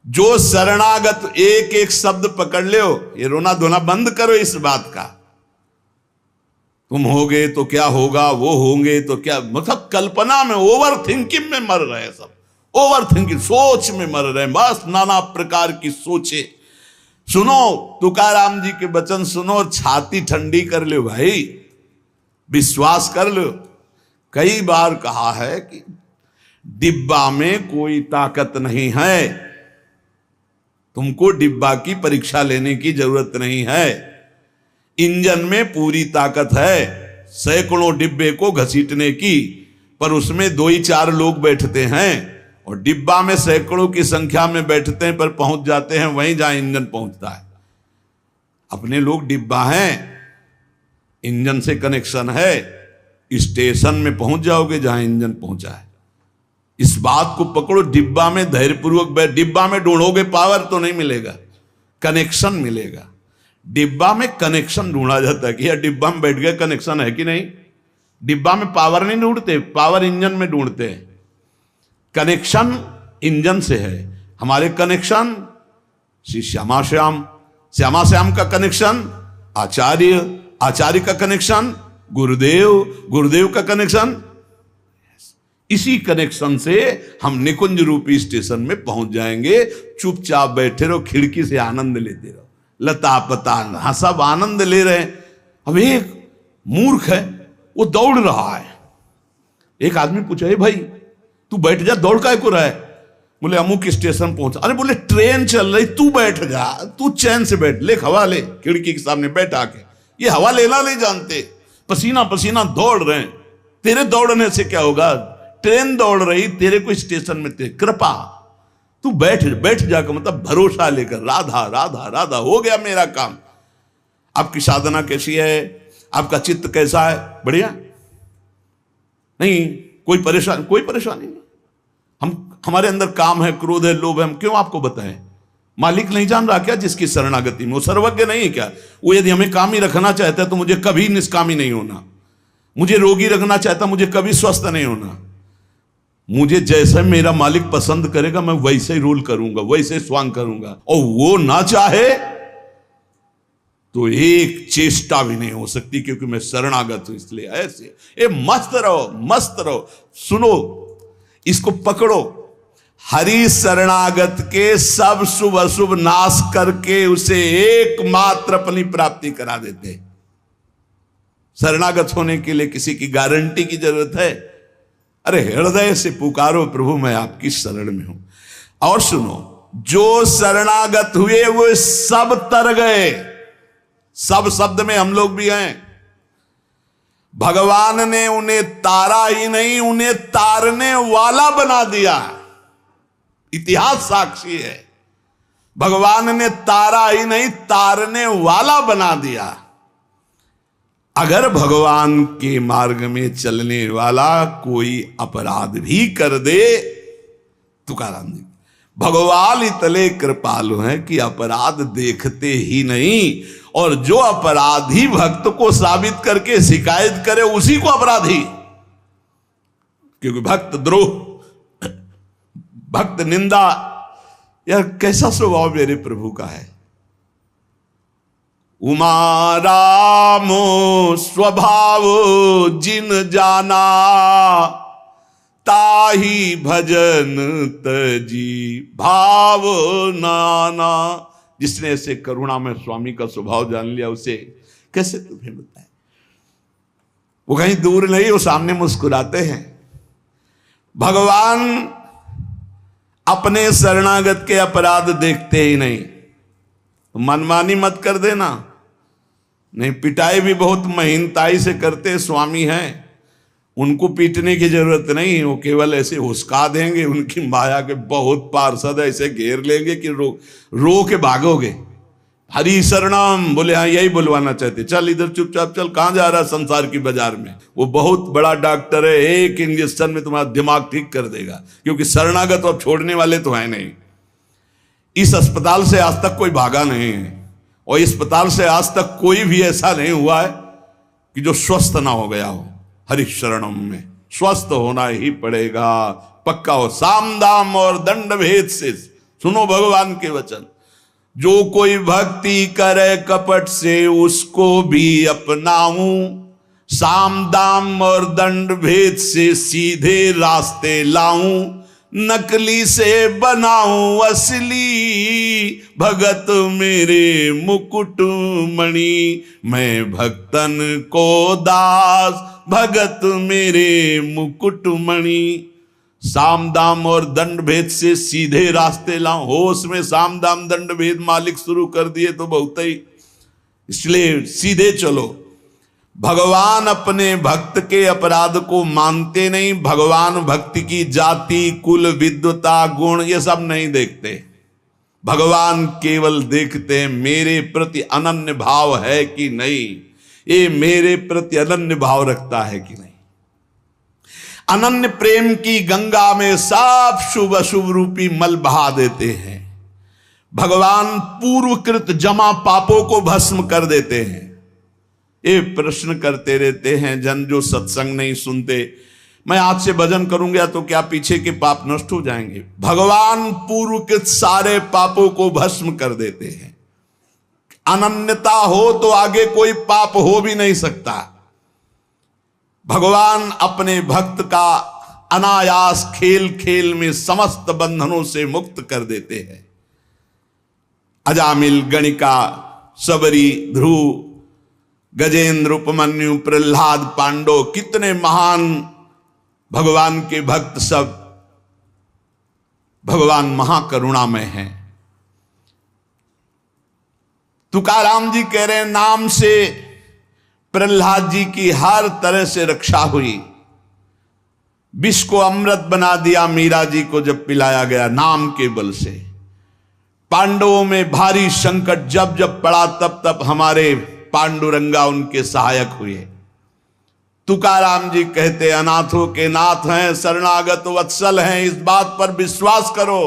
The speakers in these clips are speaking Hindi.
जो शरणागत एक एक शब्द पकड़ लो, ये रोना धोना बंद करो इस बात का। तुम होगे तो क्या होगा, वो होंगे तो क्या, मतलब कल्पना में, ओवर थिंकिंग में मर रहे हैं सब, ओवर थिंकिंग, सोच में मर रहे हैं, बस नाना प्रकार की सोचे। सुनो तुकाराम जी के वचन सुनो, छाती ठंडी कर लो भाई, विश्वास कर लो। कई बार कहा है कि डिब्बा में कोई ताकत नहीं है, तुमको डिब्बा की परीक्षा लेने की जरूरत नहीं है, इंजन में पूरी ताकत है सैकड़ों डिब्बे को घसीटने की, पर उसमें 2 ही 4 लोग बैठते हैं, और डिब्बा में सैकड़ों की संख्या में बैठते हैं पर पहुंच जाते हैं वहीं जहां इंजन पहुंचता है। अपने लोग डिब्बा हैं, इंजन से कनेक्शन है, स्टेशन में पहुंच जाओगे जहां इंजन पहुंचा है। इस बात को पकड़ो, डिब्बा में धैर्यपूर्वक डिब्बा में ढूंढोगे पावर तो नहीं मिलेगा, कनेक्शन मिलेगा। डिब्बा में कनेक्शन ढूंढा जाता है कि यार डिब्बा में बैठ गए, कनेक्शन है कि नहीं। डिब्बा में पावर नहीं ढूंढते, पावर इंजन में ढूंढते हैं। कनेक्शन इंजन से है। हमारे कनेक्शन श्री श्यामा श्याम, श्यामा श्याम का कनेक्शन आचार्य, आचार्य का कनेक्शन गुरुदेव, गुरुदेव का कनेक्शन, इसी कनेक्शन से हम निकुंज रूपी स्टेशन में पहुंच जाएंगे। चुपचाप बैठे रहो, खिड़की से आनंद लेते रहो, लता पता हाँ सब आनंद ले रहे हैं। अब एक मूर्ख है, वो दौड़ रहा है। एक आदमी पूछा, हे भाई तू बैठ जा, दौड़ काहे को रहा है? बोले अमुक स्टेशन पहुंचा। अरे बोले ट्रेन चल रही, तू बैठ जा, तू चैन से बैठ, ले हवा ले, खिड़की के सामने बैठ आके। ये हवा लेना नहीं जानते, पसीना पसीना दौड़ रहे हैं। तेरे दौड़ने से क्या होगा, ट्रेन दौड़ रही, तेरे को स्टेशन में तेरे कृपा, तू बैठ बैठ जाकर, मतलब भरोसा लेकर, राधा राधा राधा, हो गया मेरा काम। आपकी साधना कैसी है, आपका चित्त कैसा है, बढ़िया नहीं, कोई परेशानी नहीं। हमारे अंदर काम है, क्रोध है, लोभ है, हम क्यों आपको बताएं? मालिक नहीं जान रहा क्या जिसकी शरणागति में? वो सर्वज्ञ नहीं है क्या? वो यदि हमें कामी रखना चाहता है तो मुझे कभी निष्कामी नहीं होना, मुझे रोगी रखना चाहता मुझे कभी स्वस्थ नहीं होना। मुझे जैसे मेरा मालिक पसंद करेगा मैं वैसे ही रोल करूंगा, वैसे स्वांग करूंगा, और वो ना चाहे तो एक चेष्टा भी नहीं हो सकती, क्योंकि मैं शरणागत हूं। इसलिए ऐसे ये मस्त रहो, मस्त रहो। सुनो, इसको पकड़ो, हरि शरणागत के सब शुभ अशुभ नाश करके उसे एकमात्र अपनी प्राप्ति करा देते। शरणागत होने के लिए किसी की गारंटी की जरूरत है? अरे हृदय से पुकारो, प्रभु मैं आपकी शरण में हूं। और सुनो, जो शरणागत हुए वो सब तर गए। सब शब्द में हम लोग भी हैं। भगवान ने उन्हें तारा ही नहीं, उन्हें तारने वाला बना दिया। इतिहास साक्षी है, भगवान ने तारा ही नहीं तारने वाला बना दिया। अगर भगवान के मार्ग में चलने वाला कोई अपराध भी कर दे, तुकाराम जी, भगवान इतने कृपालु हैं कि अपराध देखते ही नहीं, और जो अपराधी भक्त को साबित करके शिकायत करे उसी को अपराधी, क्योंकि भक्त द्रोह, भक्त निंदा, यार कैसा स्वभाव मेरे प्रभु का है। उमा रामो स्वभाव जिन जाना, ताही भजन तजी भाव नाना। जिसने ऐसे करुणा में स्वामी का स्वभाव जान लिया, उसे कैसे तुम्हें बताए। वो कहीं दूर नहीं, वो सामने मुस्कुराते हैं। भगवान अपने शरणागत के अपराध देखते ही नहीं। तो मनमानी मत कर देना, नहीं पिटाई भी बहुत महीनताई से करते स्वामी हैं, उनको पीटने की जरूरत नहीं, वो केवल ऐसे हुस्का देंगे। उनकी माया के बहुत पार्षद ऐसे घेर लेंगे कि रो के भागोगे। हरि शरणम बोले, हाँ यही बुलवाना चाहते, चल इधर चुपचाप चल, कहां जा रहा संसार की बाजार में। वो बहुत बड़ा डॉक्टर है, एक इंजेक्शन में तुम्हारा दिमाग ठीक कर देगा, क्योंकि शरणागत अब छोड़ने वाले तो है नहीं। इस अस्पताल से आज तक कोई भागा नहीं है, और इस अस्पताल से आज तक कोई भी ऐसा नहीं हुआ है कि जो स्वस्थ ना हो गया हो। हरि शरणम में स्वस्थ होना ही पड़ेगा, पक्का हो। साम दाम और दंड भेद से सुनो भगवान के वचन, जो कोई भक्ति करे कपट से उसको भी अपनाऊं, साम दाम और दंड भेद से सीधे रास्ते लाऊं, नकली से बनाऊं असली, भगत मेरे मुकुट मणि, मैं भक्तन को दास, भगत मेरे मुकुट मणि। साम दाम और दंड भेद से सीधे रास्ते लाऊं, होश में साम दाम दंड भेद मालिक शुरू कर दिए तो बहुत ही, इसलिए सीधे चलो। भगवान अपने भक्त के अपराध को मानते नहीं, भगवान भक्ति की जाति कुल विद्वता गुण ये सब नहीं देखते, भगवान केवल देखते हैं मेरे प्रति अनन्य भाव है कि नहीं, ये मेरे प्रति अनन्य भाव रखता है कि नहीं। अनन्य प्रेम की गंगा में सब शुभ अशुभ रूपी मल बहा देते हैं। भगवान पूर्वकृत जमा पापों को भस्म कर देते हैं। ये प्रश्न करते रहते हैं जन जो सत्संग नहीं सुनते, मैं आज से भजन करूंगा तो क्या पीछे के पाप नष्ट हो जाएंगे? भगवान पूर्वकृत सारे पापों को भस्म कर देते हैं। अनन्यता हो तो आगे कोई पाप हो भी नहीं सकता। भगवान अपने भक्त का अनायास खेल खेल में समस्त बंधनों से मुक्त कर देते हैं। अजामिल, गणिका, सबरी, ध्रुव, गजेंद्र, उपमन्यु, प्रहलाद, पांडव, कितने महान भगवान के भक्त, सब भगवान महाकरुणामय हैं। तुकाराम जी कह रहे हैं नाम से प्रहलाद जी की हर तरह से रक्षा हुई। विष को अमृत बना दिया मीरा जी को जब पिलाया गया नाम के बल से। पांडवों में भारी संकट जब जब पड़ा तब तब हमारे पांडुरंगा उनके सहायक हुए। तुकाराम जी कहते अनाथों के नाथ हैं, शरणागत वत्सल हैं, इस बात पर विश्वास करो।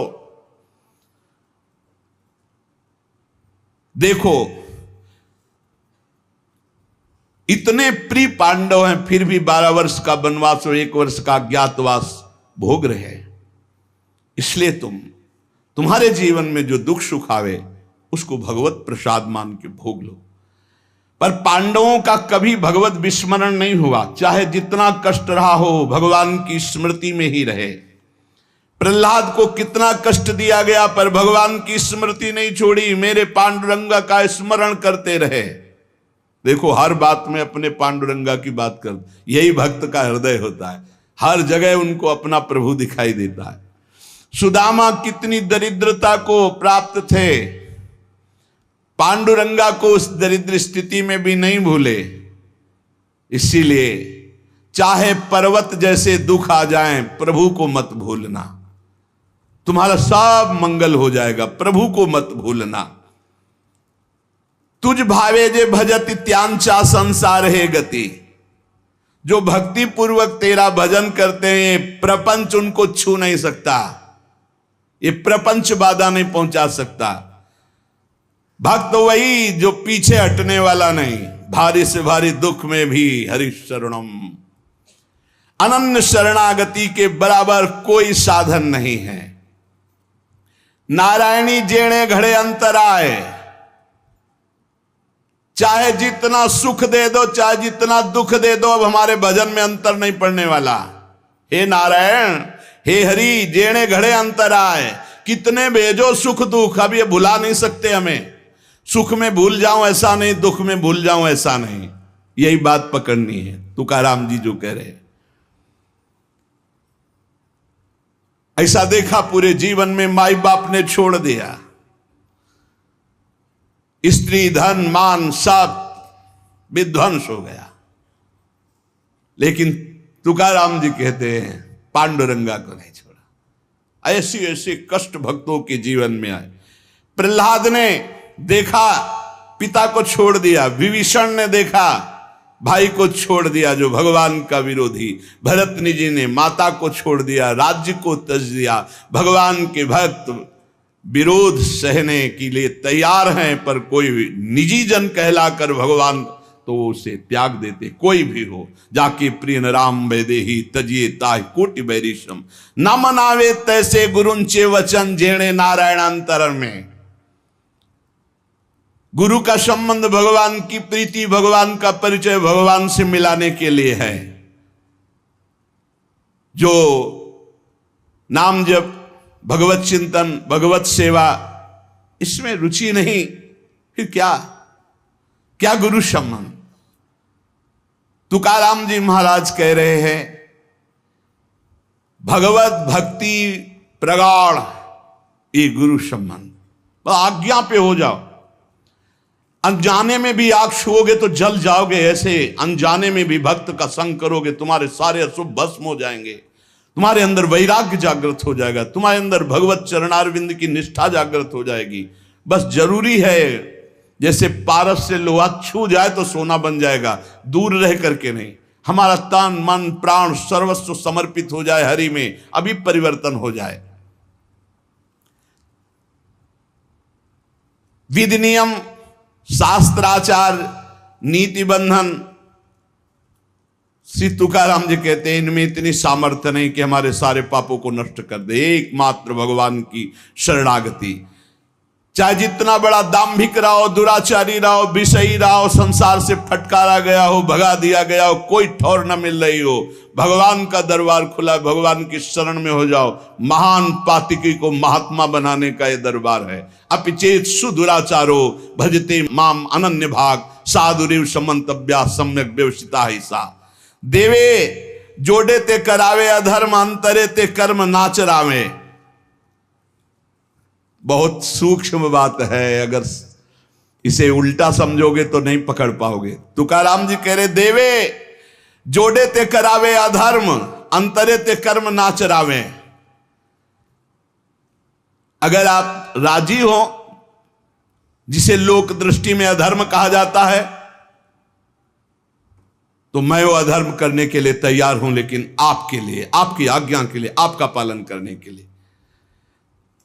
देखो इतने प्रिय पांडव हैं फिर भी 12 वर्ष का वनवास और 1 वर्ष का अज्ञातवास भोग रहे हैं। इसलिए तुम्हारे जीवन में जो दुख सुख आवे उसको भगवत प्रसाद मान के भोग लो। पर पांडवों का कभी भगवत विस्मरण नहीं हुआ, चाहे जितना कष्ट रहा हो भगवान की स्मृति में ही रहे। प्रहलाद को कितना कष्ट दिया गया पर भगवान की स्मृति नहीं छोड़ी, मेरे पांडुरंगा का स्मरण करते रहे। देखो हर बात में अपने पांडुरंगा की बात कर, यही भक्त का हृदय होता है। हर जगह उनको अपना प्रभु दिखाई देता है। सुदामा कितनी दरिद्रता को प्राप्त थे, पांडुरंगा को उस दरिद्र स्थिति में भी नहीं भूले। इसीलिए चाहे पर्वत जैसे दुख आ जाएं, प्रभु को मत भूलना, तुम्हारा सब मंगल हो जाएगा। प्रभु को मत भूलना। तुझ भावे जे भजत त्यांचा संसार है गति। जो भक्ति पूर्वक तेरा भजन करते हैं प्रपंच उनको छू नहीं सकता, ये प्रपंच बाधा नहीं पहुंचा सकता। भक्त वही जो पीछे हटने वाला नहीं, भारी से भारी दुख में भी हरि शरणम। अनन्य शरणागति के बराबर कोई साधन नहीं है। नारायणी जेणे घड़े अंतराय, चाहे जितना सुख दे दो चाहे जितना दुख दे दो, अब हमारे भजन में अंतर नहीं पड़ने वाला। हे नारायण, हे हरि, जेणे घड़े अंतराय, कितने भेजो सुख दुख, अब ये भुला नहीं सकते हमें। सुख में भूल जाऊं ऐसा नहीं, दुख में भूल जाऊं ऐसा नहीं, यही बात पकड़नी है। तुकाराम जी जो कह रहे हैं, ऐसा देखा पूरे जीवन में माई बाप ने छोड़ दिया, स्त्री धन मान सब विध्वंस हो गया, लेकिन तुकाराम जी कहते हैं पांडुरंगा को नहीं छोड़ा। ऐसी ऐसी कष्ट भक्तों के जीवन में आए। प्रहलाद ने देखा पिता को छोड़ दिया, विभीषण ने देखा भाई को छोड़ दिया जो भगवान का विरोधी, भरतनी जी ने माता को छोड़ दिया, राज्य को त्यज दिया। भगवान के भक्त विरोध सहने के लिए तैयार हैं, पर कोई निजी जन कहलाकर भगवान तो उसे त्याग देते, कोई भी हो। जाके प्रिय राम वैदेही तजिए ताहि कोटि बैरिशम, न मनावे तैसे गुरुंचे वचन जेणे नारायणांतर में। गुरु का संबंध भगवान की प्रीति, भगवान का परिचय भगवान से मिलाने के लिए है। जो नाम जप, भगवत चिंतन, भगवत सेवा, इसमें रुचि नहीं, फिर क्या गुरु संबंध। तुकाराम जी महाराज कह रहे हैं, भगवत भक्ति प्रगाढ़ ये गुरु संबंध। आज्ञा पे हो जाओ, अनजाने में भी आग छुओगे तो जल जाओगे, ऐसे अनजाने में भी भक्त का संग करोगे तुम्हारे सारे अशुभ भस्म हो जाएंगे, तुम्हारे अंदर वैराग्य जागृत हो जाएगा, तुम्हारे अंदर भगवत चरणारविंद की निष्ठा जागृत हो जाएगी। बस जरूरी है, जैसे पारस से लोहा छू जाए तो सोना बन जाएगा, दूर रह करके नहीं। हमारा तन मन प्राण सर्वस्व समर्पित हो जाए हरि में, अभी परिवर्तन हो जाए। विधि नियम शास्त्राचार नीति बंधन, श्री तुकाराम जी कहते हैं इनमें इतनी सामर्थ्य नहीं कि हमारे सारे पापों को नष्ट कर दे। एकमात्र भगवान की शरणागति, चाहे जितना बड़ा दाम्भिक रहो, दुराचारी रहो, विषयी रहो, संसार से फटकारा गया हो, भगा दिया गया हो, कोई ठौर न मिल रही हो, भगवान का दरबार खुला, भगवान की शरण में हो जाओ। महान पातिकी को महात्मा बनाने का यह दरबार है। अपिचेत सुदुराचारो भजते माम अनन्य भाग, साधुरिव समंतव्या सम्यक व्यवसिता ही सा। देवे जोड़े ते करावे अधर्म, अंतरे ते कर्म नाचरावे। बहुत सूक्ष्म बात है, अगर इसे उल्टा समझोगे तो नहीं पकड़ पाओगे। तुकाराम जी कह रहे, देवे जोड़े ते करावे अधर्म, अंतरे ते कर्म नाचरावे। अगर आप राजी हो, जिसे लोक दृष्टि में अधर्म कहा जाता है, तो मैं वो अधर्म करने के लिए तैयार हूं, लेकिन आपके लिए, आपकी आज्ञा के लिए, आपका पालन करने के लिए।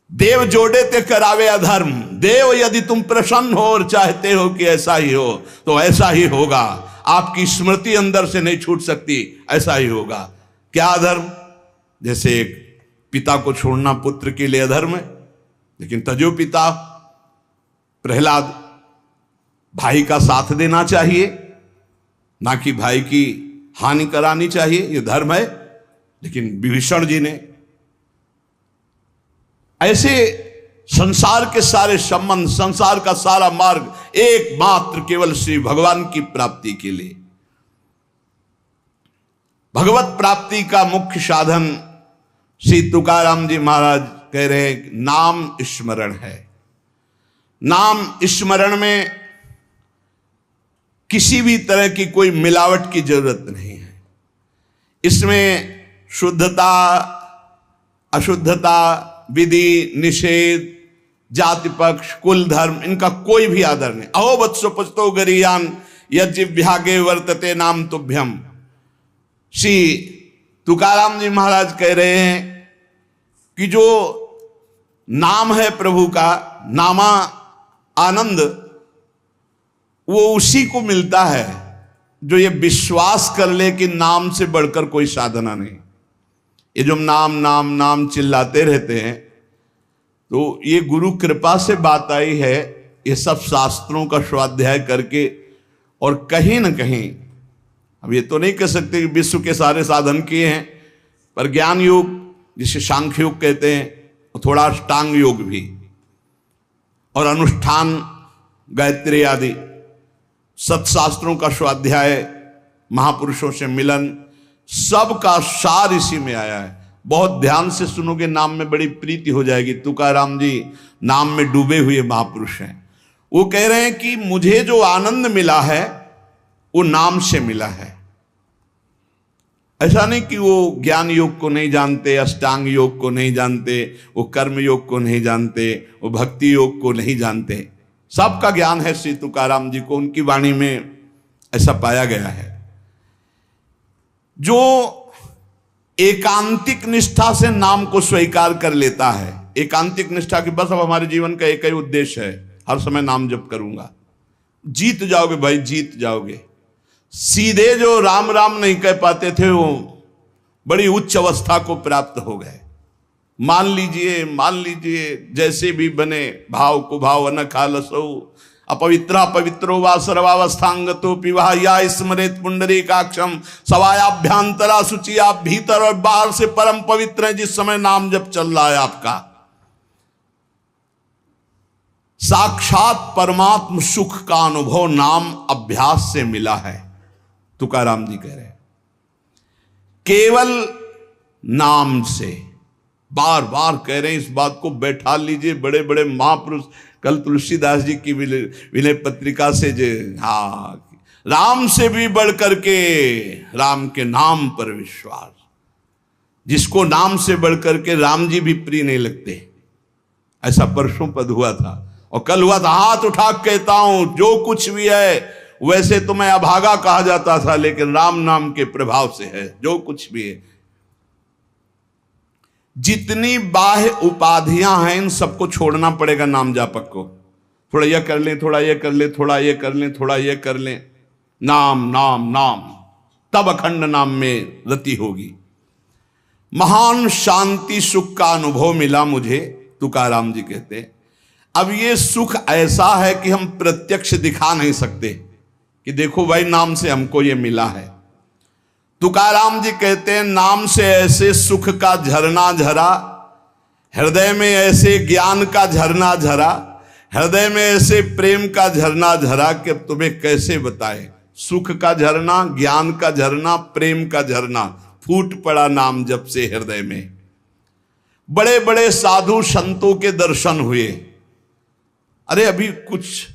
देव जोड़े ते करावे अधर्म। देव यदि तुम प्रसन्न हो और चाहते हो कि ऐसा ही हो, तो ऐसा ही होगा। आपकी स्मृति अंदर से नहीं छूट सकती, ऐसा ही होगा। क्या अधर्म? जैसे एक पिता को छोड़ना पुत्र के लिए अधर्म है, लेकिन तजो पिता प्रहलाद, भाई का साथ देना चाहिए, ना कि भाई की हानि करानी चाहिए, यह धर्म है। लेकिन विभीषण जी ने ऐसे संसार के सारे संबंध, संसार का सारा मार्ग एकमात्र केवल श्री भगवान की प्राप्ति के लिए। भगवत प्राप्ति का मुख्य साधन श्री तुकाराम जी महाराज कह रहे हैं, नाम स्मरण है। नाम स्मरण में किसी भी तरह की कोई मिलावट की जरूरत नहीं है। इसमें शुद्धता अशुद्धता, विधि निषेध, जाति पक्ष, कुल धर्म, इनका कोई भी आदर नहीं। अहो वत्सो पचतो गरियान यज्ञव्यागे वर्तते नाम तुभ्यम। श्री तुकाराम जी महाराज कह रहे हैं कि जो नाम है प्रभु का, नामा आनंद, वो उसी को मिलता है जो ये विश्वास कर ले कि नाम से बढ़कर कोई साधना नहीं। ये जो नाम नाम नाम चिल्लाते रहते हैं, तो ये गुरु कृपा से बात आई है। ये सब शास्त्रों का स्वाध्याय करके, और कहीं ना कहीं, अब ये तो नहीं कह सकते कि विश्व के सारे साधन किए हैं, पर ज्ञान योग जिसे सांख्य योग कहते हैं, थोड़ा अष्टांग योग भी, और अनुष्ठान, गायत्री आदि सत्शास्त्रों का स्वाध्याय, महापुरुषों से मिलन, सबका सार इसी में आया है। बहुत ध्यान से सुनोगे, नाम में बड़ी प्रीति हो जाएगी। तुकाराम जी नाम में डूबे हुए महापुरुष हैं। वो कह रहे हैं कि मुझे जो आनंद मिला है वो नाम से मिला है। ऐसा नहीं कि वो ज्ञान योग को नहीं जानते, अष्टांग योग को नहीं जानते, वो कर्म योग को नहीं जानते, वो भक्ति योग को नहीं जानते। सबका ज्ञान है श्री तुकाराम जी को, उनकी वाणी में ऐसा पाया गया है। जो एकांतिक निष्ठा से नाम को स्वीकार कर लेता है, एकांतिक निष्ठा की बस अब हमारे जीवन का एक ही उद्देश्य है, हर समय नाम जप करूंगा, जीत जाओगे भाई, जीत जाओगे। सीधे जो राम राम नहीं कह पाते थे वो बड़ी उच्च अवस्था को प्राप्त हो गए। मान लीजिए जैसे भी बने भाव को भाव न खालसो अपवित्रा पवित्रो वा सर्वावस्थांगतो पिवाह या स्मरेत पुंडरीकाक्षम सवायाभ्यांतरा शुचि। आप भीतर और बाहर से परम पवित्र हैं जिस समय नाम जब चल रहा है आपका। साक्षात परमात्म सुख का अनुभव नाम अभ्यास से मिला है। तुकाराम जी कह रहे हैं केवल नाम से, बार बार कह रहे हैं इस बात को बैठा लीजिए। बड़े बड़े महापुरुष, कल तुलसीदास जी की विनय पत्रिका से जो राम से भी बढ़ करके राम के नाम पर विश्वास, जिसको नाम से बढ़ करके राम जी भी प्रिय नहीं लगते। ऐसा परसों पद हुआ था और कल हुआ था। हाथ उठा कहता हूं जो कुछ भी है, वैसे तो मैं अभागा कहा जाता था, लेकिन राम नाम के प्रभाव से है जो कुछ भी है। जितनी बाह्य उपाधियां हैं इन सबको छोड़ना पड़ेगा नाम जापक को। थोड़ा यह कर लें, थोड़ा यह कर लें, थोड़ा यह कर लें, थोड़ा यह कर लें, नाम नाम नाम, तब अखंड नाम में रति होगी। महान शांति सुख का अनुभव मिला मुझे, तुकाराम जी कहते। अब ये सुख ऐसा है कि हम प्रत्यक्ष दिखा नहीं सकते कि देखो भाई नाम से हमको ये मिला है। तुकाराम जी कहते हैं नाम से ऐसे सुख का झरना झरा, हृदय में ऐसे ज्ञान का झरना झरा, हृदय में ऐसे प्रेम का झरना झरा कि अब तुम्हें कैसे बताएं। सुख का झरना, ज्ञान का झरना, प्रेम का झरना फूट पड़ा नाम जब से हृदय में। बड़े बड़े साधु संतों के दर्शन हुए। अरे अभी कुछ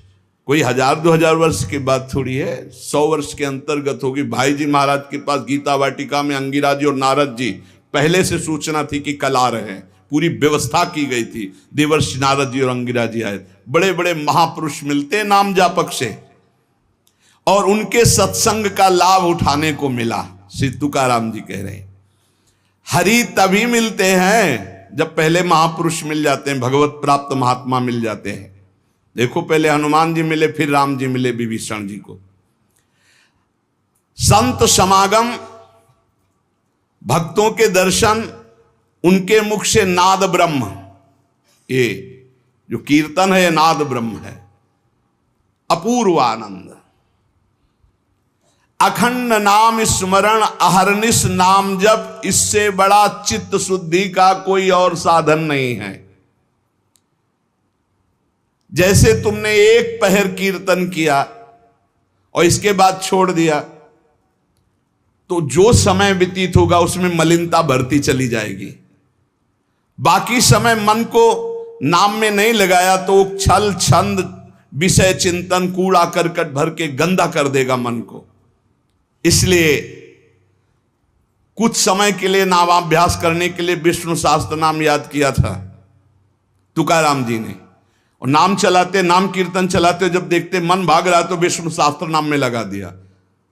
कोई 1000-2000 वर्ष की बात थोड़ी है, 100 वर्ष के अंतर्गत होगी। भाई जी महाराज के पास गीता वाटिका में अंगिरा जी और नारद जी पहले से सूचना थी कि कल आ रहे हैं, पूरी व्यवस्था की गई थी। देवर्षि नारद जी और अंगिरा जी आए। बड़े बड़े महापुरुष मिलते नाम जापक से और उनके सत्संग का लाभ उठाने को मिला। श्री तुकाराम जी कह रहे हैं हरि तभी मिलते हैं जब पहले महापुरुष मिल जाते हैं, भगवत प्राप्त महात्मा मिल जाते हैं। देखो पहले हनुमान जी मिले, फिर राम जी मिले विभीषण जी को। संत समागम, भक्तों के दर्शन, उनके मुख से नाद ब्रह्म, ये जो कीर्तन है ये नाद ब्रह्म है। अपूर्व आनंद, अखंड नाम स्मरण, अहरनिश नाम जप, इससे बड़ा चित्त शुद्धि का कोई और साधन नहीं है। जैसे तुमने एक पहर कीर्तन किया और इसके बाद छोड़ दिया तो जो समय व्यतीत होगा उसमें मलिनता बढ़ती चली जाएगी। बाकी समय मन को नाम में नहीं लगाया तो छल छंद विषय चिंतन कूड़ा करकट भर के गंदा कर देगा मन को। इसलिए कुछ समय के लिए नामाभ्यास करने के लिए विष्णु सहस्त्र नाम याद किया था तुकाराम जी ने, और नाम चलाते, नाम कीर्तन चलाते, जब देखते मन भाग रहा तो विष्णु सहस्त्र नाम में लगा दिया।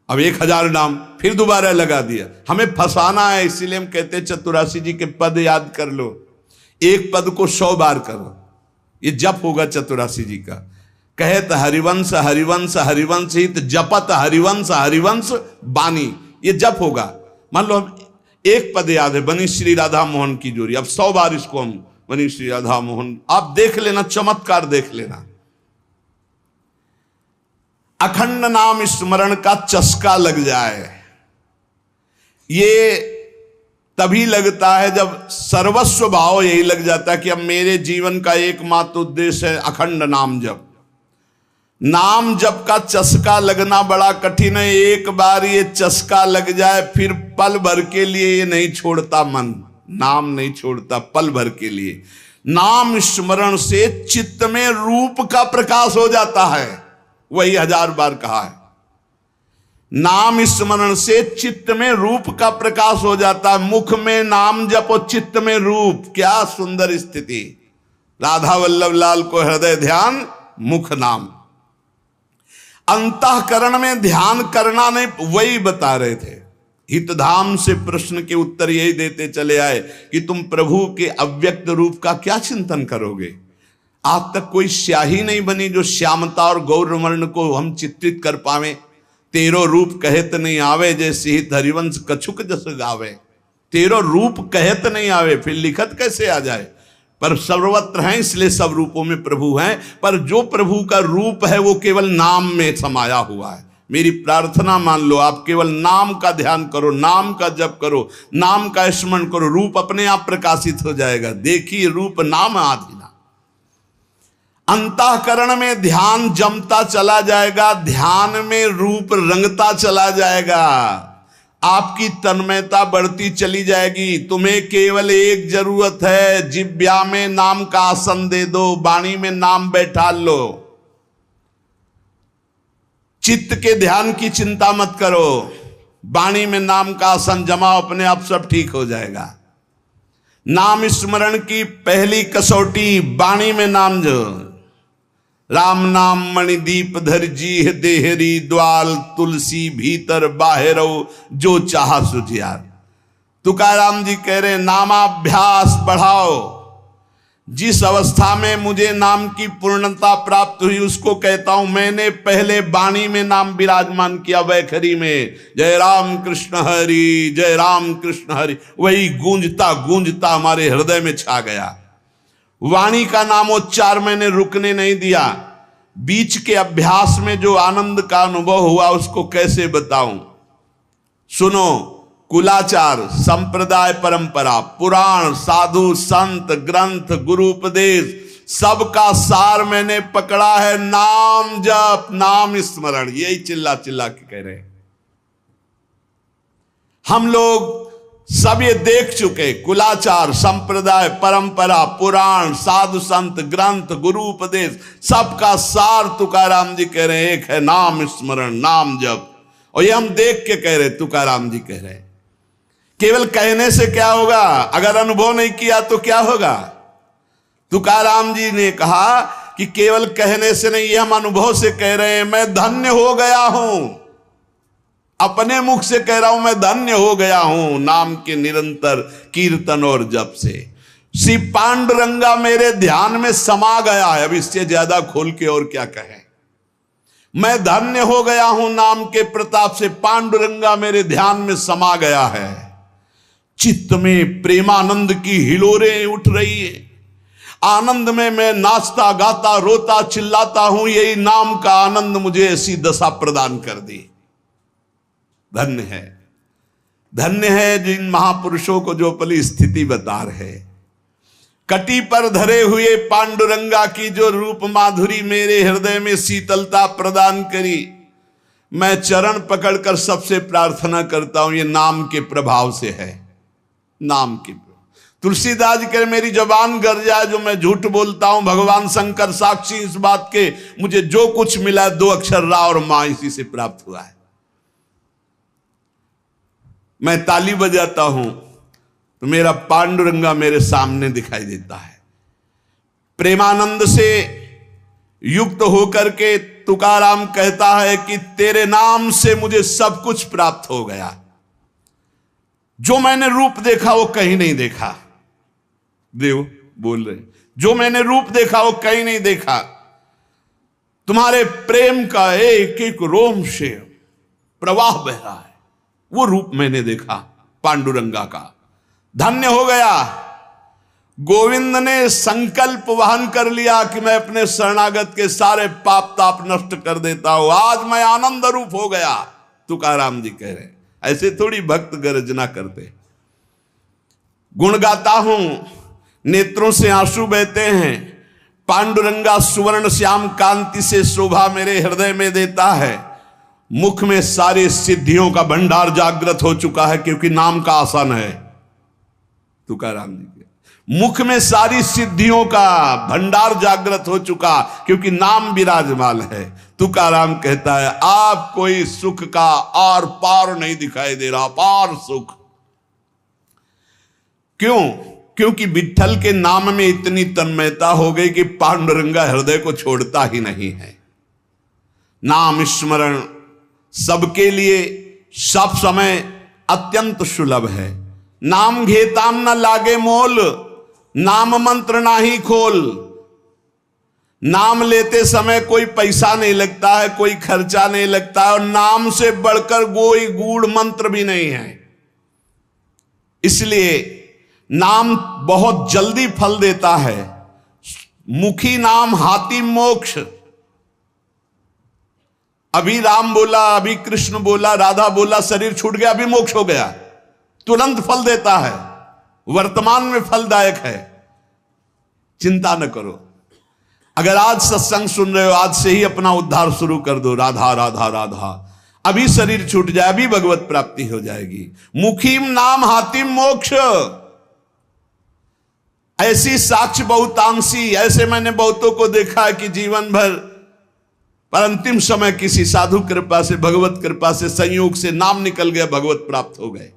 अब 1000 नाम फिर दोबारा लगा दिया। हमें फंसाना है, इसीलिए हम कहते हैं चतुरासी जी के पद याद कर लो, एक पद को 100 बार करो, ये जप होगा चतुरासी जी का। कहत हरिवंश हरिवंश हरिवंश हित, जपत हरिवंश हरिवंश बानी, ये जप होगा। मान लो हम एक पद याद है, बनी श्री राधा मोहन की जोड़ी, अब 100 बार इसको हम बनी श्री राधा मोहन, आप देख लेना, चमत्कार देख लेना। अखंड नाम स्मरण का चस्का लग जाए, ये तभी लगता है जब सर्वस्व भाव यही लग जाता है कि अब मेरे जीवन का एकमात्र उद्देश्य है अखंड नाम जप। नाम जप का चस्का लगना बड़ा कठिन है। एक बार ये चस्का लग जाए फिर पल भर के लिए ये नहीं छोड़ता मन, नाम नहीं छोड़ता पल भर के लिए। नाम स्मरण से चित्त में रूप का प्रकाश हो जाता है, वही 1000 बार कहा है। नाम स्मरण से चित्त में रूप का प्रकाश हो जाता है। मुख में नाम जपो, चित्त में रूप, क्या सुंदर स्थिति। राधा वल्लभ लाल को हृदय ध्यान, मुख नाम। अंतःकरण में ध्यान करना नहीं, वही बता रहे थे। हितधाम से प्रश्न के उत्तर यही देते चले आए कि तुम प्रभु के अव्यक्त रूप का क्या चिंतन करोगे। आज तक कोई स्याही नहीं बनी जो श्यामता और गौरवर्ण को हम चित्रित कर पावे। तेरो रूप कहत नहीं आवे, जैसे ही हरिवंश कछुक जस गावे। तेरो रूप कहत नहीं आवे, फिर लिखत कैसे आ जाए? पर सर्वत्र हैं, इसलिए सब रूपों में प्रभु हैं। पर जो प्रभु का रूप है वो केवल नाम में समाया हुआ है। मेरी प्रार्थना मान लो, आप केवल नाम का ध्यान करो, नाम का जप करो, नाम का स्मरण करो, रूप अपने आप प्रकाशित हो जाएगा। देखिए रूप नाम आधीना। अंतःकरण में ध्यान जमता चला जाएगा, ध्यान में रूप रंगता चला जाएगा, आपकी तन्मयता बढ़ती चली जाएगी। तुम्हें केवल एक जरूरत है, जिब्या में नाम का आसन दे दो, वाणी में नाम बैठा लो। चित्त के ध्यान की चिंता मत करो, वाणी में नाम का आसन जमाओ, अपने आप सब ठीक हो जाएगा। नाम स्मरण की पहली कसौटी वाणी में नाम जो, राम नाम मणिदीप धर जी देहरी, द्वाल तुलसी भीतर बाहरो, जो चाहा सुझियार। तुकाराम जी कह रहे नामाभ्यास बढ़ाओ। जिस अवस्था में मुझे नाम की पूर्णता प्राप्त हुई उसको कहता हूं मैंने पहले वाणी में नाम विराजमान किया, वैखरी में जय राम कृष्ण हरि, जय राम कृष्ण हरि, वही गूंजता गूंजता हमारे हृदय में छा गया। वाणी का नामोच्चार मैंने रुकने नहीं दिया। बीच के अभ्यास में जो आनंद का अनुभव हुआ उसको कैसे बताऊं? सुनो, कुलाचार, संप्रदाय, परंपरा, पुराण, साधु, संत, ग्रंथ, गुरु उपदेश, सबका सार मैंने पकड़ा है नाम जप, नाम स्मरण। यही चिल्ला चिल्ला के कह रहे हैं। हम लोग सब ये देख चुके, कुलाचार, संप्रदाय, परंपरा, पुराण, साधु संत, ग्रंथ, गुरु उपदेश, सबका सार तुकाराम जी कह रहे हैं एक है नाम स्मरण, नाम जप। और ये हम देख के कह रहे, तुकाराम जी कह रहे हैं। केवल कहने से क्या होगा? अगर अनुभव नहीं किया तो क्या होगा? तुकाराम जी ने कहा कि केवल कहने से नहीं, ये हम अनुभव से कह रहे हैं। मैं धन्य हो गया हूं, अपने मुख से कह रहा हूं, मैं धन्य हो गया हूं नाम के निरंतर कीर्तन और जप से। श्री पांडुरंगा मेरे ध्यान में समा गया है। अब इससे ज्यादा खोल के और क्या कहें? मैं धन्य हो गया हूं नाम के प्रताप से, पांडुरंगा मेरे ध्यान में समा गया है। चित्त में प्रेमानंद की हिलोरें उठ रही है। आनंद में मैं नाचता गाता रोता चिल्लाता हूं। यही नाम का आनंद मुझे ऐसी दशा प्रदान कर दी। धन्य है, धन्य है जिन महापुरुषों को जो अपनी स्थिति बता रहे। कटी पर धरे हुए पांडुरंगा की जो रूप माधुरी मेरे हृदय में शीतलता प्रदान करी। मैं चरण पकड़कर सबसे प्रार्थना करता हूं, ये नाम के प्रभाव से है। नाम के तुलसीदास जी कह मेरी जबान गर जाए जो मैं झूठ बोलता हूं, भगवान शंकर साक्षी इस बात के, मुझे जो कुछ मिला 2 अक्षर रा और मां इसी से प्राप्त हुआ है। मैं ताली बजाता हूं तो मेरा पांडुरंगा मेरे सामने दिखाई देता है। प्रेमानंद से युक्त होकर के तुकाराम कहता है कि तेरे नाम से मुझे सब कुछ प्राप्त हो गया। जो मैंने रूप देखा वो कहीं नहीं देखा। देव बोल रहे, जो मैंने रूप देखा वो कहीं नहीं देखा। तुम्हारे प्रेम का एक एक रोम से प्रवाह बह रहा है, वो रूप मैंने देखा पांडुरंगा का। धन्य हो गया। गोविंद ने संकल्प वहन कर लिया कि मैं अपने शरणागत के सारे पाप ताप नष्ट कर देता हूं। आज मैं आनंद रूप हो गया, तुकाराम जी कह रहे। ऐसे थोड़ी भक्त गर्जना करते। गुण गाता हूं, नेत्रों से आंसू बहते हैं। पांडुरंगा सुवर्ण श्याम कांति से शोभा मेरे हृदय में देता है। मुख में सारी सिद्धियों का भंडार जागृत हो चुका है, क्योंकि नाम का आसन है। तुकाराम जी के मुख में सारी सिद्धियों का भंडार जागृत हो चुका, क्योंकि नाम विराजमान है। तुकाराम कहता है आप कोई सुख का आर पार नहीं दिखाई दे रहा, पार सुख। क्यों? क्योंकि विठ्ठल के नाम में इतनी तन्मयता हो गई कि पांडुरंगा हृदय को छोड़ता ही नहीं है। नाम स्मरण सबके लिए सब समय अत्यंत सुलभ है। नाम घेताम न लागे मोल, नाम मंत्र नाही खोल। नाम लेते समय कोई पैसा नहीं लगता है, कोई खर्चा नहीं लगता है, और नाम से बढ़कर कोई गूढ़ मंत्र भी नहीं है। इसलिए नाम बहुत जल्दी फल देता है। मुखी नाम हाति मोक्ष। अभी राम बोला, अभी कृष्ण बोला, राधा बोला, शरीर छूट गया, अभी मोक्ष हो गया, तुरंत फल देता है, वर्तमान में फलदायक है। चिंता न करो। अगर आज सत्संग सुन रहे हो, आज से ही अपना उद्धार शुरू कर दो। राधा राधा राधा, अभी शरीर छूट जाए, अभी भगवत प्राप्ति हो जाएगी। मुखीम नाम हातिम मोक्ष। ऐसी साक्ष्य बहुतांशी, ऐसे मैंने बहुतों को देखा है कि जीवन भर पर अंतिम समय किसी साधु कृपा से, भगवत कृपा से, संयोग से नाम निकल गया, भगवत प्राप्त हो गए।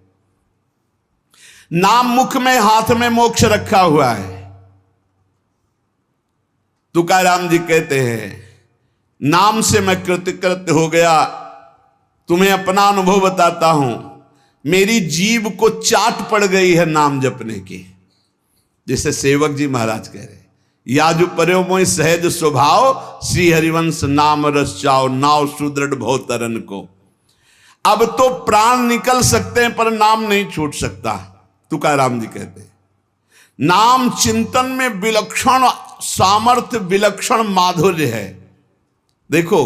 नाम मुख में, हाथ में मोक्ष रखा हुआ है। तुकाराम जी कहते हैं, नाम से मैं कृतकृत्य हो गया। तुम्हें अपना अनुभव बताता हूं, मेरी जीभ को चाट पड़ गई है नाम जपने की। जैसे सेवक जी महाराज कह रहे, याजु पर्यो मोहि सहज स्वभाव, श्री हरिवंश नाम रस चाओ, नाव सुदृढ़ भव तरन को। अब तो प्राण निकल सकते हैं पर नाम नहीं छूट सकता। तुकाराम जी कहते हैं, नाम चिंतन में विलक्षण सामर्थ्य, विलक्षण माधुर्य है। देखो,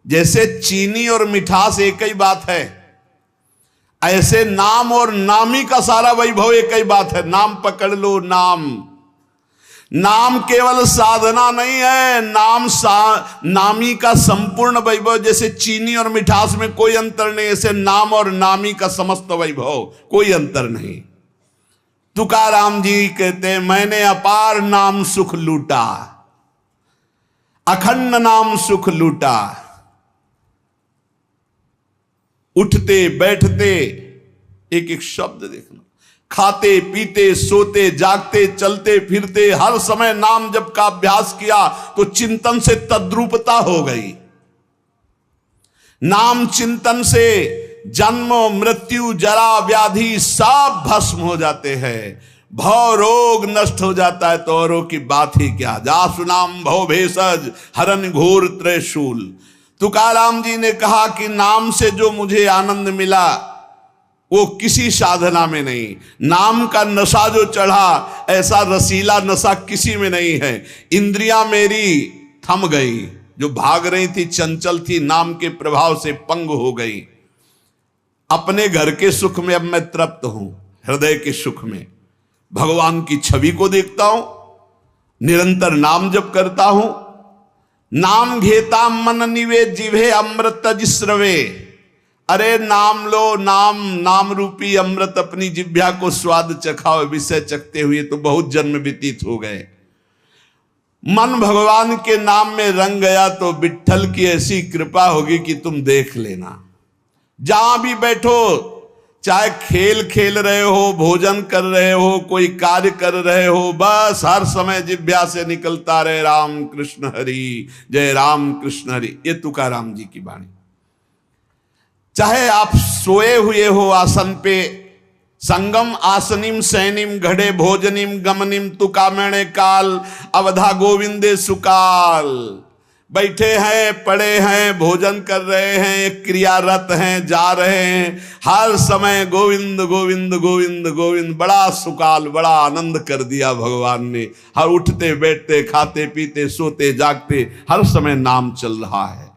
जैसे चीनी और मिठास एक ही बात है, ऐसे नाम और नामी का सारा वैभव एक ही बात है। नाम पकड़ लो। नाम केवल साधना नहीं है, नामी का संपूर्ण वैभव। जैसे चीनी और मिठास में कोई अंतर नहीं, ऐसे नाम और नामी का समस्त वैभव, कोई अंतर नहीं। तुकाराम जी कहते हैं, मैंने अपार नाम सुख लूटा, अखंड नाम सुख लूटा। उठते बैठते एक एक शब्द देखना, खाते पीते सोते जागते चलते फिरते हर समय नाम जप का अभ्यास किया तो चिंतन से तद्रूपता हो गई। नाम चिंतन से जन्म मृत्यु जरा व्याधि सब भस्म हो जाते हैं, भव रोग नष्ट हो जाता है। तो औरों की बात ही क्या, जासु नाम भव भेषज हरन घोर त्रिशूल। तुकाराम जी ने कहा कि नाम से जो मुझे आनंद मिला वो किसी साधना में नहीं। नाम का नशा जो चढ़ा, ऐसा रसीला नशा किसी में नहीं है। इंद्रियां मेरी थम गई, जो भाग रही थी, चंचल थी, नाम के प्रभाव से पंग हो गई। अपने घर के सुख में अब मैं तृप्त हूं, हृदय के सुख में भगवान की छवि को देखता हूं, निरंतर नाम जप करता हूं। नाम घेता मन निवे जिभे अमृत जिस्रवे। अरे नाम लो, नाम रूपी अमृत अपनी जिभ्या को स्वाद चखाओ। विषय चखते हुए तो बहुत जन्म व्यतीत हो गए। मन भगवान के नाम में रंग गया तो विट्ठल की ऐसी कृपा होगी कि तुम देख लेना। जहां भी बैठो, चाहे खेल खेल रहे हो, भोजन कर रहे हो, कोई कार्य कर रहे हो, बस हर समय जिह्वा से निकलता रहे राम कृष्ण हरि, जय राम कृष्ण हरि। ये तुकाराम जी की वाणी। चाहे आप सोए हुए हो आसन पे, संगम आसनिम सैनिम घड़े भोजनिम गमनिम तुकामणे काल अवधा गोविंदे सुकाल। बैठे हैं, पड़े हैं, भोजन कर रहे हैं, क्रियारत हैं, जा रहे हैं, हर समय गोविंद गोविंद गोविंद गोविंद। बड़ा सुकाल, बड़ा आनंद कर दिया भगवान ने। हर उठते बैठते, खाते पीते, सोते जागते हर समय नाम चल रहा है।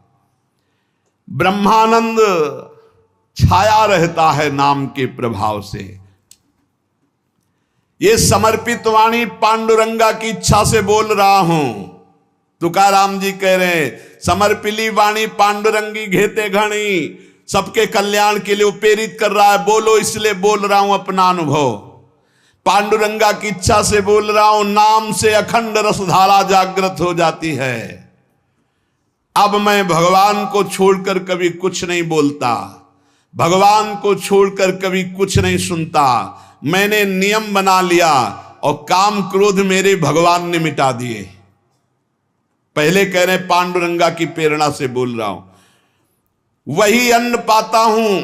ब्रह्मानंद छाया रहता है नाम के प्रभाव से। ये समर्पित वाणी पांडुरंगा की इच्छा से बोल रहा हूं। तुकाराम जी कह रहे हैं, समर्पिली वाणी पांडुरंगी घेते घणी। सबके कल्याण के लिए प्रेरित कर रहा है, बोलो इसलिए बोल रहा हूं अपना अनुभव। पांडुरंगा की इच्छा से बोल रहा हूं। नाम से अखंड रसधारा जागृत हो जाती है। अब मैं भगवान को छोड़कर कभी कुछ नहीं बोलता, भगवान को छोड़कर कभी कुछ नहीं सुनता। मैंने नियम बना लिया और काम क्रोध मेरे भगवान ने मिटा दिए। पहले कह रहे पांडुरंगा की प्रेरणा से बोल रहा हूं। वही अन्न पाता हूं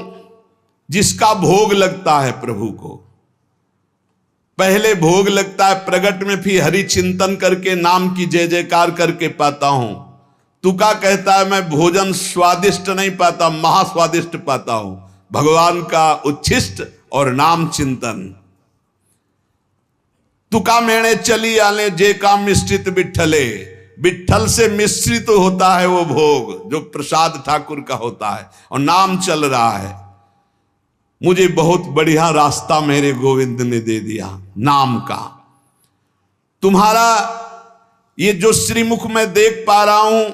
जिसका भोग लगता है प्रभु को। पहले भोग लगता है प्रगट में, फिर हरि चिंतन करके नाम की जय जयकार करके पाता हूं। तुका कहता है मैं भोजन स्वादिष्ट नहीं पाता, महास्वादिष्ट पाता हूं, भगवान का उच्छिष्ट और नाम चिंतन। तुका मेणे चली आले जे काम मिश्रित बिठले, बिठल से मिश्रित होता है वो भोग जो प्रसाद ठाकुर का होता है, और नाम चल रहा है। मुझे बहुत बढ़िया रास्ता मेरे गोविंद ने दे दिया नाम का। तुम्हारा ये जो श्रीमुख में देख पा रहा हूं,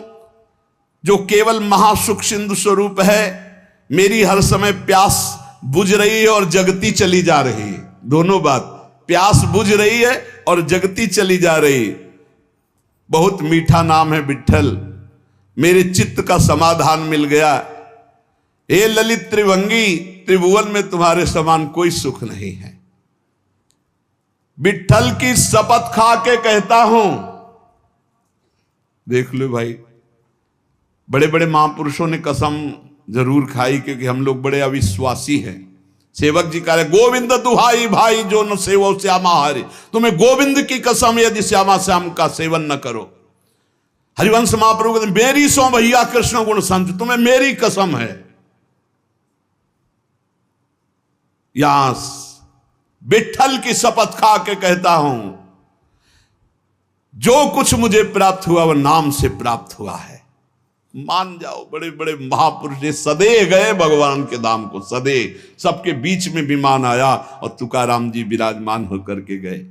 जो केवल महासुख सिंधु स्वरूप है, मेरी हर समय प्यास बुझ रही है और जगती चली जा रही है। दोनों बात, प्यास बुझ रही है और जगती चली जा रही। बहुत मीठा नाम है विठ्ठल, मेरे चित्त का समाधान मिल गया। हे ललित त्रिभंगी, त्रिभुवन में तुम्हारे समान कोई सुख नहीं है। विठ्ठल की शपथ खा के कहता हूं, देख लो भाई, बड़े बड़े महापुरुषों ने कसम जरूर खाई, क्योंकि हम लोग बड़े अविश्वासी हैं। सेवक जी कह रहे गोविंद दुहाई भाई जो न सेवो श्यामा हरि, तुम्हें गोविंद की कसम यदि श्यामा श्याम का सेवन न करो। हरिवंश महाप्रभु कहते मेरी सो भैया कृष्ण गुण संत, तुम्हें मेरी कसम है। यहां विठ्ठल की शपथ खा के कहता हूं, जो कुछ मुझे प्राप्त हुआ वह नाम से प्राप्त हुआ है। मान जाओ, बड़े बड़े महापुरुष सदे गए भगवान के धाम को, सदे, सबके बीच में विमान आया और तुकाराम जी विराजमान होकर के गए।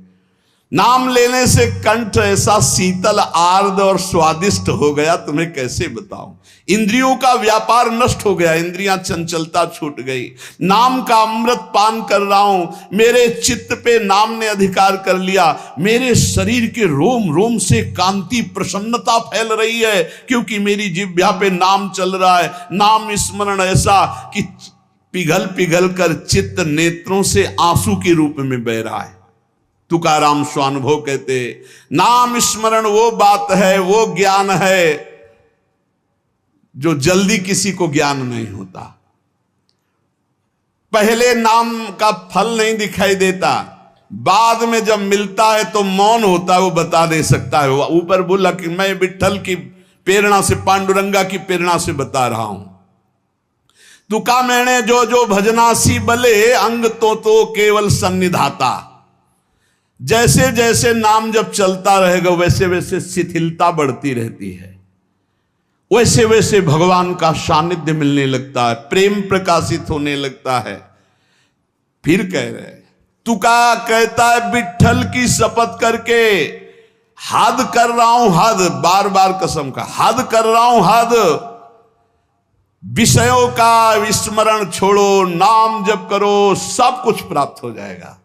नाम लेने से कंठ ऐसा शीतल आर्द्र और स्वादिष्ट हो गया, तुम्हें कैसे बताऊं। इंद्रियों का व्यापार नष्ट हो गया, इंद्रियां चंचलता छूट गई। नाम का अमृत पान कर रहा हूं, मेरे चित्त पे नाम ने अधिकार कर लिया। मेरे शरीर के रोम रोम से कांति प्रसन्नता फैल रही है, क्योंकि मेरी जिह्वा पे नाम चल रहा है। नाम स्मरण ऐसा कि पिघल पिघल कर चित्त नेत्रों से आंसू के रूप में बह रहा है। तुकाराम स्वानुभव कहते, नाम स्मरण वो बात है, वो ज्ञान है जो जल्दी किसी को ज्ञान नहीं होता। पहले नाम का फल नहीं दिखाई देता, बाद में जब मिलता है तो मौन होता है, वो बता दे सकता है। ऊपर बोला कि मैं विठ्ठल की प्रेरणा से, पांडुरंगा की प्रेरणा से बता रहा हूं। तुका मैंने जो जो भजनासी बले, अंग तो केवल सन्निधाता। जैसे जैसे नाम जब चलता रहेगा वैसे वैसे शिथिलता बढ़ती रहती है, वैसे वैसे भगवान का सानिध्य मिलने लगता है, प्रेम प्रकाशित होने लगता है। फिर कह रहे तुका कहता है विठ्ठल की शपथ करके हद कर रहा हूं, हद, बार बार कसम का हद कर रहा हूं, हद। विषयों का विस्मरण छोड़ो, नाम जप करो, सब कुछ प्राप्त हो जाएगा।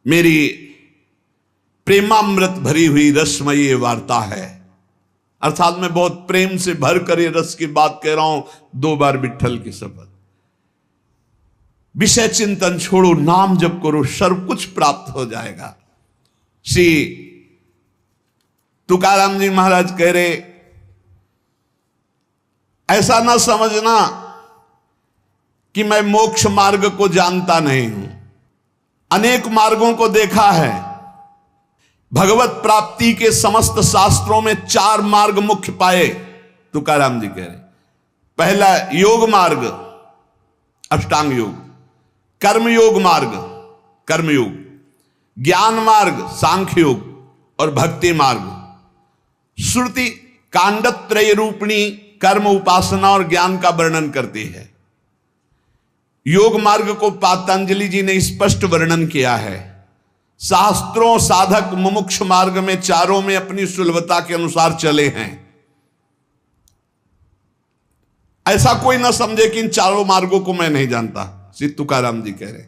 मेरी प्रेमामृत भरी हुई रसमयी वार्ता है, अर्थात मैं बहुत प्रेम से भर कर ये रस की बात कह रहा हूं। 2 बार विठ्ठल की शपथ। विषय चिंतन छोड़ो, नाम जप करो, सर्व कुछ प्राप्त हो जाएगा। श्री तुकाराम जी महाराज कह रहे, ऐसा ना समझना कि मैं मोक्ष मार्ग को जानता नहीं हूं। अनेक मार्गों को देखा है। भगवत प्राप्ति के समस्त शास्त्रों में 4 मार्ग मुख्य पाए, तुकाराम जी कह रहे। पहला योग मार्ग, अष्टांग योग, कर्म योग मार्ग, कर्मयोग, ज्ञान मार्ग, सांख्य योग और भक्ति मार्ग। श्रुति कांडत्रय रूपिणी कर्म, उपासना और ज्ञान का वर्णन करती है। योग मार्ग को पतंजलि जी ने स्पष्ट वर्णन किया है। शास्त्रों साधक मुमुक्ष मार्ग में चारों में अपनी सुलभता के अनुसार चले हैं। ऐसा कोई ना समझे कि इन चारों मार्गों को मैं नहीं जानता, श्री तुकाराम जी कह रहे।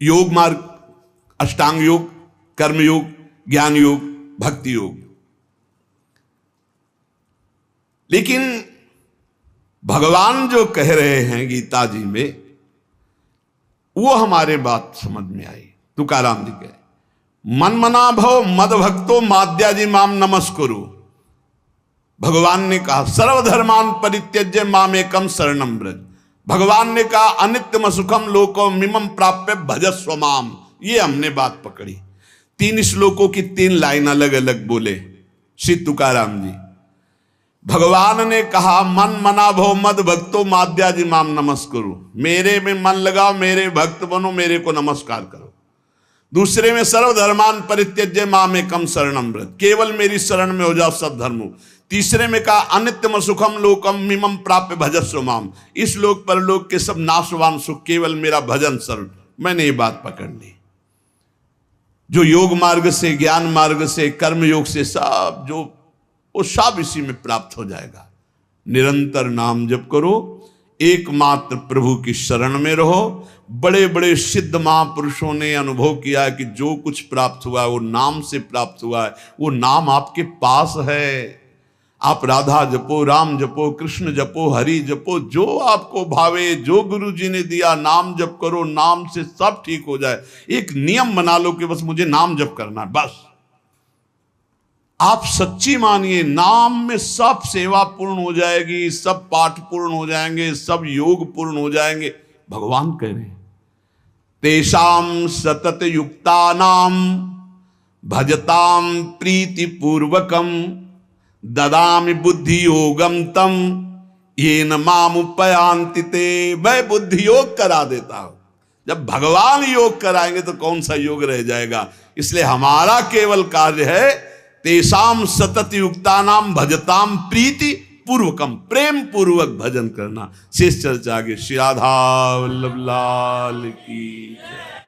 योग मार्ग, अष्टांग योग, कर्म योग, ज्ञान योग, भक्ति योग। लेकिन भगवान जो कह रहे हैं गीता जी में, वो हमारे बात समझ में आई। तुकाराम जी कहे मन मना भव मद भक्तो माद्याजी माम नमस्कुरु। भगवान ने कहा सर्वधर्मान परित्यज्य माम एकम शरणम ब्रज। भगवान ने कहा अनित्यम सुखम लोको मिमम प्राप्य भजस्व माम। ये हमने बात पकड़ी। 3 श्लोकों की 3 लाइन अलग अलग बोले श्री तुकाराम जी। भगवान ने कहा मन मना भो मद भक्तो माद्या जी माम नमस्करो, मेरे में मन लगाओ, मेरे भक्त बनो, मेरे को नमस्कार करो। दूसरे में सर्वधर्मान परित्यज्य माम एकम शरणम व्रत, केवल मेरी शरण में हो जाओ सब धर्मों। तीसरे में कहा अनित्यम सुखम लोकम मिमम प्राप्य भजस्व माम, इस लोक पर लोक के सब नाशवान सुख केवल मेरा भजन शरण। मैंने ये बात पकड़ ली। जो योग मार्ग से, ज्ञान मार्ग से, कर्म योग से सब जो वो सब इसी में प्राप्त हो जाएगा। निरंतर नाम जप करो, एकमात्र प्रभु की शरण में रहो। बड़े बड़े सिद्ध महापुरुषों ने अनुभव किया कि जो कुछ प्राप्त हुआ है वो नाम से प्राप्त हुआ है। वो नाम आपके पास है। आप राधा जपो, राम जपो, कृष्ण जपो, हरि जपो, जो आपको भावे, जो गुरु जी ने दिया नाम जप करो। नाम से सब ठीक हो जाए। एक नियम बना लो कि बस मुझे नाम जप करना है, बस। आप सच्ची मानिए, नाम में सब सेवा पूर्ण हो जाएगी, सब पाठ पूर्ण हो जाएंगे, सब योग पूर्ण हो जाएंगे। भगवान कह रहे हैं तेषाम सतत युक्तानाम भजताम प्रीति पूर्वकम ददामि बुद्धि योगम तम येन मामुपयान्ति ते। मैं बुद्धि योग करा देता हूं। जब भगवान योग कराएंगे तो कौन सा योग रह जाएगा। इसलिए हमारा केवल कार्य है तेषाम सतत युक्तानाम भजताम प्रीति पूर्वकम, प्रेम पूर्वक भजन करना। शेष चर्चा आगे। श्री राधा वल्लभ लाल की जय।